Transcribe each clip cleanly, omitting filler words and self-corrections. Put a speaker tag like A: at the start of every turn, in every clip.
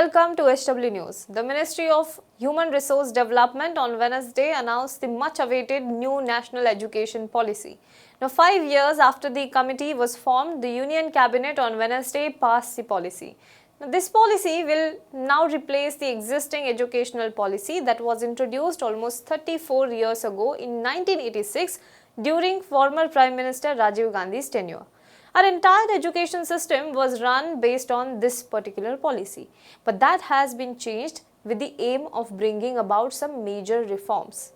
A: welcome to SW News. The Ministry of Human Resource Development on Wednesday announced the much-awaited new National Education Policy. Now, 5 years after the committee was formed, the Union Cabinet on Wednesday passed the policy. Now, this policy will now replace the existing educational policy that was introduced almost 34 years ago in 1986 during former Prime Minister Rajiv Gandhi's tenure. Our entire education system was run based on this particular policy, but that has been changed with the aim of bringing about some major reforms.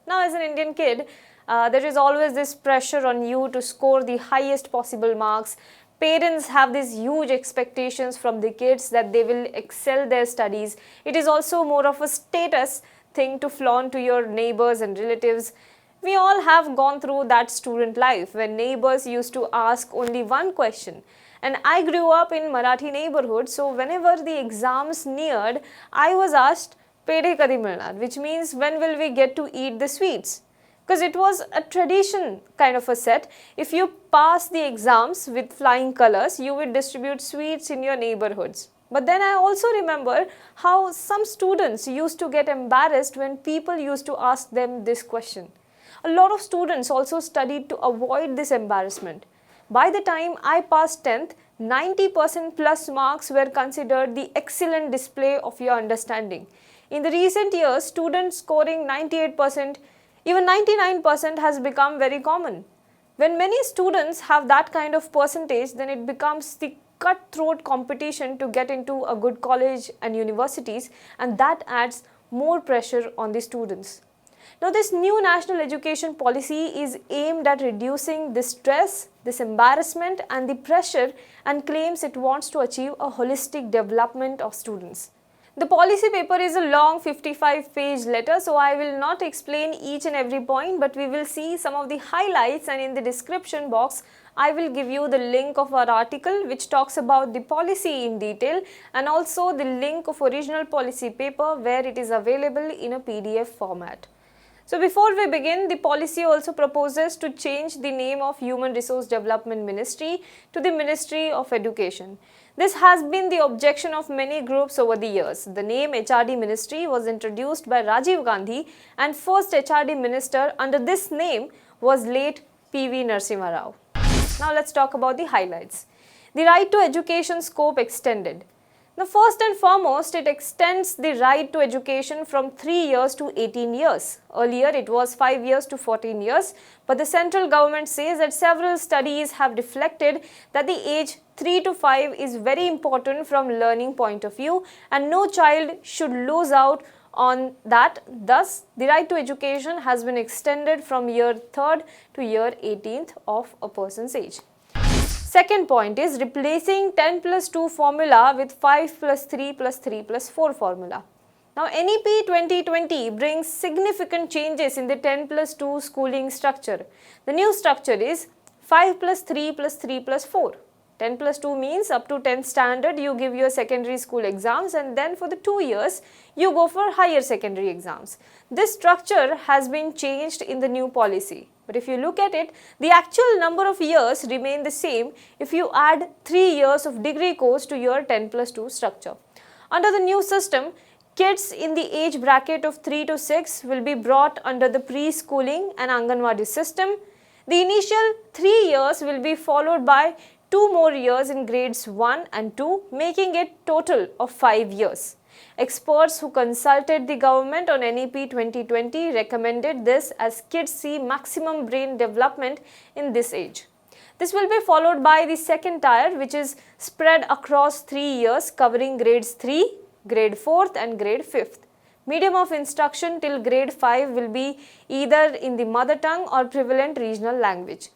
A: Now, as an Indian kid, there is always this pressure on you to score the highest possible marks. Parents have these huge expectations from the kids that they will excel their studies. It is also more of a status thing to flaunt to your neighbors and relatives. We all have gone through that student life when neighbors used to ask only one question. And I grew up in Marathi neighborhood, so whenever the exams neared, I was asked, "Pedhe kadi milnar," which means when will we get to eat the sweets? Because it was a tradition kind of a set. If you pass the exams with flying colors, you would distribute sweets in your neighborhoods. But then I also remember how some students used to get embarrassed when people used to ask them this question. A lot of students also studied to avoid this embarrassment. By the time I passed 10th, 90% plus marks were considered the excellent display of your understanding. In the recent years, students scoring 98%, even 99% has become very common. When many students have that kind of percentage, then it becomes the cutthroat competition to get into a good college and universities, and that adds more pressure on the students. Now, this new national education policy is aimed at reducing this stress, this embarrassment and the pressure, and claims it wants to achieve a holistic development of students. The policy paper is a long 55-page letter, so I will not explain each and every point, but we will see some of the highlights, and in the description box, I will give you the link of our article which talks about the policy in detail, and also the link of original policy paper where it is available in a PDF format. So before we begin, the policy also proposes to change the name of Human Resource Development Ministry to the Ministry of Education. This has been the objection of many groups over the years. The name HRD Ministry was introduced by Rajiv Gandhi, and first HRD Minister under this name was late P.V. Narasimha Rao. Now let's talk about the highlights. The right to education scope extended. Now, first and foremost, it extends the right to education from 3 years to 18 years. Earlier, it was 5 years to 14 years, but the central government says that several studies have reflected that the age 3 to 5 is very important from learning point of view, and no child should lose out on that. Thus, the right to education has been extended from year 3rd to year 18th of a person's age. Second point is replacing 10 plus 2 formula with 5 plus 3 plus 3 plus 4 formula. Now, NEP 2020 brings significant changes in the 10 plus 2 schooling structure. The new structure is 5 plus 3 plus 3 plus 4. 10 plus 2 means up to 10th standard you give your secondary school exams, and then for the 2 years you go for higher secondary exams. This structure has been changed in the new policy. But if you look at it, the actual number of years remain the same if you add 3 years of degree course to your 10 plus 2 structure. Under the new system, kids in the age bracket of 3 to 6 will be brought under the preschooling and Anganwadi system. The initial 3 years will be followed by 2 more years in grades 1 and 2, making it total of 5 years. Experts who consulted the government on NEP 2020 recommended this as kids see maximum brain development in this age. This will be followed by the second tier, which is spread across 3 years covering grades 3, grade 4th and grade 5th. Medium of instruction till grade 5 will be either in the mother tongue or prevalent regional language.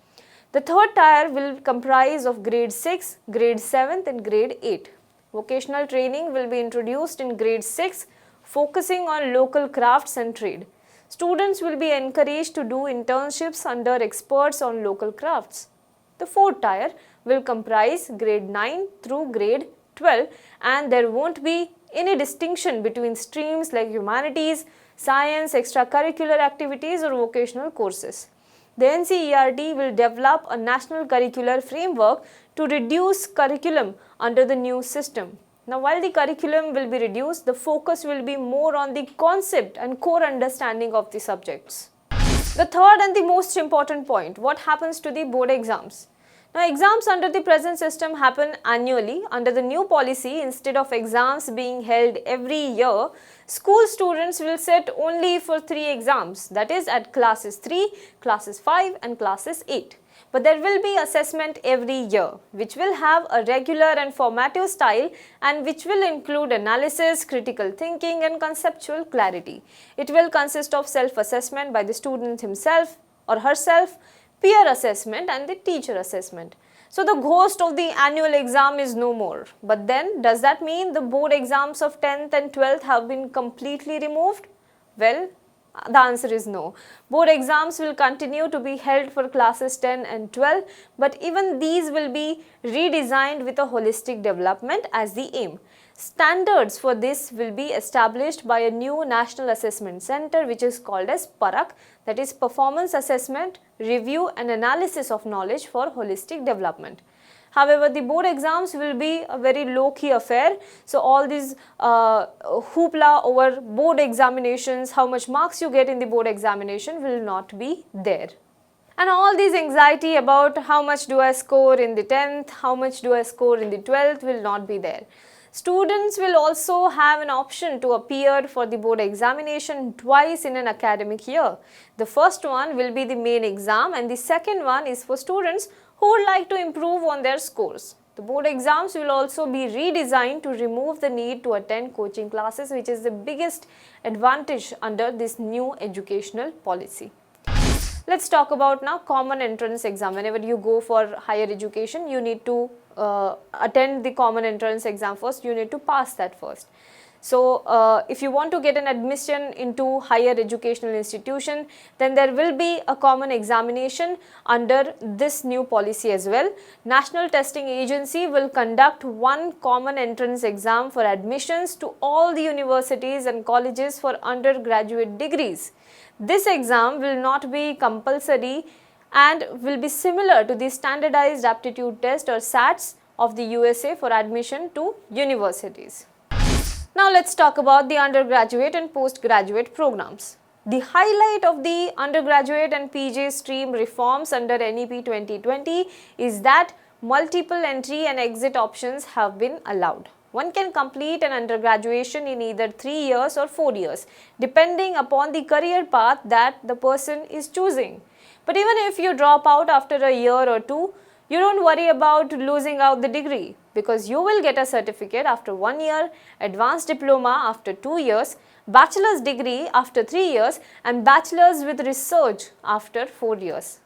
A: The third tier will comprise of grade 6, grade 7th and grade 8. Vocational training will be introduced in grade 6, focusing on local crafts and trade. Students will be encouraged to do internships under experts on local crafts. The fourth tier will comprise grade 9 through grade 12, and there won't be any distinction between streams like humanities, science, extracurricular activities or vocational courses. The NCERT will develop a national curricular framework to reduce curriculum under the new system. Now, while the curriculum will be reduced, the focus will be more on the concept and core understanding of the subjects. The third and the most important point, what happens to the board exams? Now, exams under the present system happen annually. Under the new policy, instead of exams being held every year, school students will sit only for 3 exams, that is at classes 3, classes 5 and classes 8. But there will be assessment every year, which will have a regular and formative style and which will include analysis, critical thinking and conceptual clarity. It will consist of self-assessment by the student himself or herself, peer assessment and the teacher assessment. So the ghost of the annual exam is no more. But then, does that mean the board exams of 10th and 12th have been completely removed? Well, the answer is no. Board exams will continue to be held for classes 10 and 12, but even these will be redesigned with a holistic development as the aim. Standards for this will be established by a new National Assessment Center which is called as PARAK, that is Performance Assessment, Review and Analysis of Knowledge for Holistic Development. However, the board exams will be a very low-key affair. So, all these hoopla over board examinations, how much marks you get in the board examination will not be there. And all this anxiety about how much do I score in the 10th, how much do I score in the 12th will not be there. Students will also have an option to appear for the board examination twice in an academic year. The first one will be the main exam and the second one is for students who would like to improve on their scores. The board exams will also be redesigned to remove the need to attend coaching classes, which is the biggest advantage under this new educational policy. Let's talk about now common entrance exam. Whenever you go for higher education, you need to attend the common entrance exam first, you need to pass that first. So, if you want to get an admission into higher educational institution, then there will be a common examination under this new policy as well. National Testing Agency will conduct one common entrance exam for admissions to all the universities and colleges for undergraduate degrees. This exam will not be compulsory and will be similar to the standardized aptitude test or SATs of the USA for admission to universities. Now let's talk about the undergraduate and postgraduate programs. The highlight of the undergraduate and PG stream reforms under NEP 2020 is that multiple entry and exit options have been allowed. One can complete an undergraduation in either 3 years or 4 years, depending upon the career path that the person is choosing. But even if you drop out after a year or two, you don't worry about losing out the degree because you will get a certificate after 1 year, advanced diploma after 2 years, bachelor's degree after 3 years and bachelor's with research after 4 years.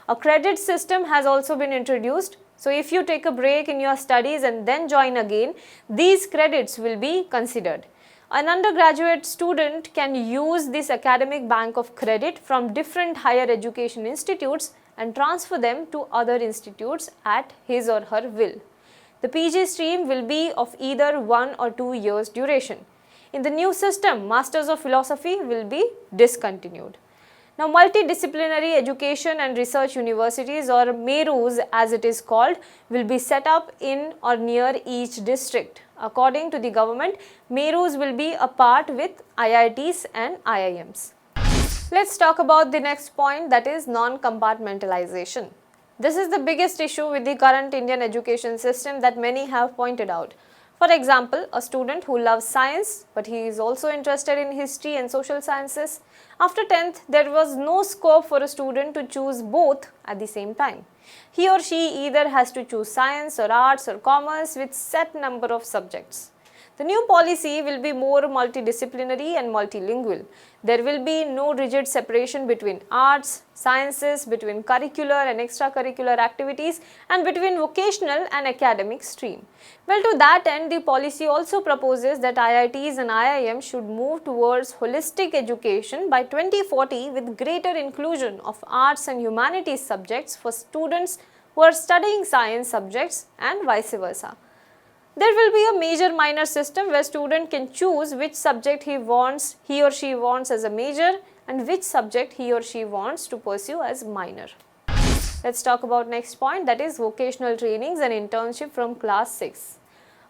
A: A credit system has also been introduced. So, if you take a break in your studies and then join again, these credits will be considered. An undergraduate student can use this academic bank of credit from different higher education institutes and transfer them to other institutes at his or her will. The PG stream will be of either 1 or 2 years duration. In the new system, Masters of Philosophy will be discontinued. Now, multidisciplinary education and research universities, or MERUs as it is called, will be set up in or near each district. According to the government, MERUs will be a part with IITs and IIMs. Let's talk about the next point, that is non-compartmentalization. This is the biggest issue with the current Indian education system that many have pointed out. For example, a student who loves science but he is also interested in history and social sciences. After 10th, there was no scope for a student to choose both at the same time. He or she either has to choose science or arts or commerce with set number of subjects. The new policy will be more multidisciplinary and multilingual. There will be no rigid separation between arts, sciences, between curricular and extracurricular activities and between vocational and academic stream. Well, to that end, the policy also proposes that IITs and IIMs should move towards holistic education by 2040 with greater inclusion of arts and humanities subjects for students who are studying science subjects and vice versa. There will be a major minor system where student can choose which subject he or she wants as a major and which subject he or she wants to pursue as minor. Let's talk about next point, that is vocational trainings and internship from class 6.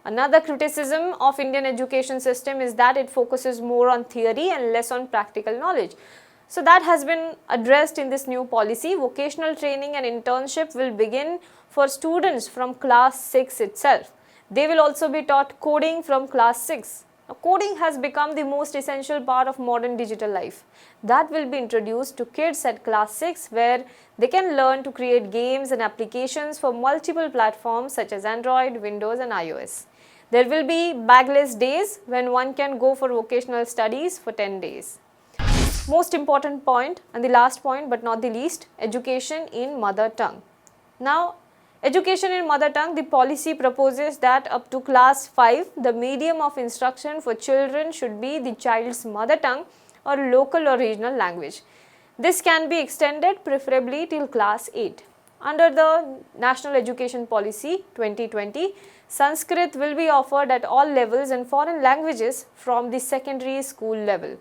A: Another criticism of Indian education system is that it focuses more on theory and less on practical knowledge. So that has been addressed in this new policy. Vocational training and internship will begin for students from class 6 itself. They will also be taught coding from class 6. Now, coding has become the most essential part of modern digital life. That will be introduced to kids at class 6, where they can learn to create games and applications for multiple platforms such as Android, Windows and iOS. There will be bagless days when one can go for vocational studies for 10 days. Most important point, and the last point but not the least, education in mother tongue. Now, education in mother tongue, the policy proposes that up to class 5, the medium of instruction for children should be the child's mother tongue or local or regional language. This can be extended preferably till class 8. Under the National Education Policy 2020, Sanskrit will be offered at all levels and foreign languages from the secondary school level.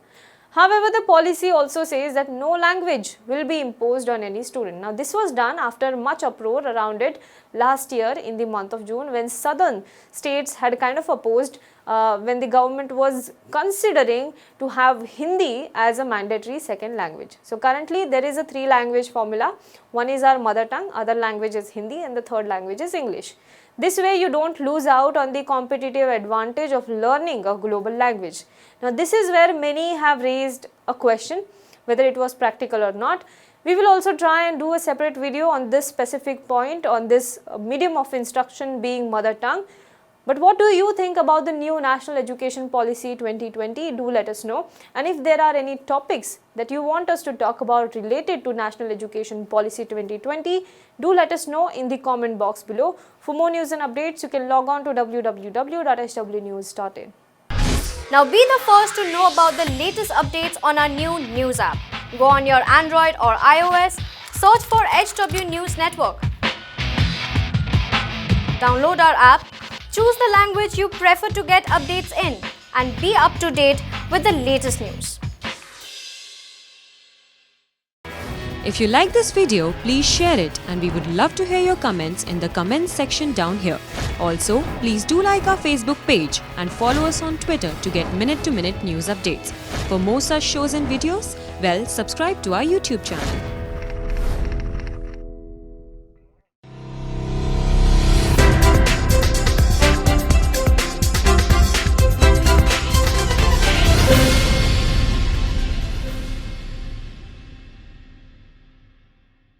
A: However, the policy also says that no language will be imposed on any student. Now, this was done after much uproar around it last year in the month of June, when southern states had kind of opposed when the government was considering to have Hindi as a mandatory second language. So, currently there is a 3-language formula. One is our mother tongue, other language is Hindi and the third language is English. This way you don't lose out on the competitive advantage of learning a global language. Now, this is where many have raised a question whether it was practical or not. We will also try and do a separate video on this specific point, on this medium of instruction being mother tongue. But what do you think about the new National Education Policy 2020? Do let us know. And if there are any topics that you want us to talk about related to National Education Policy 2020, do let us know in the comment box below. For more news and updates, you can log on to www.hwnews.in.
B: Now be the first to know about the latest updates on our new news app. Go on your Android or iOS, search for HW News Network. Download our app, choose the language you prefer to get updates in, and be up to date with the latest news.
C: If you like this video, please share it, and we would love to hear your comments in the comments section down here. Also, please do like our Facebook page and follow us on Twitter to get minute-to-minute news updates. For more such shows and videos, well, subscribe to our YouTube channel.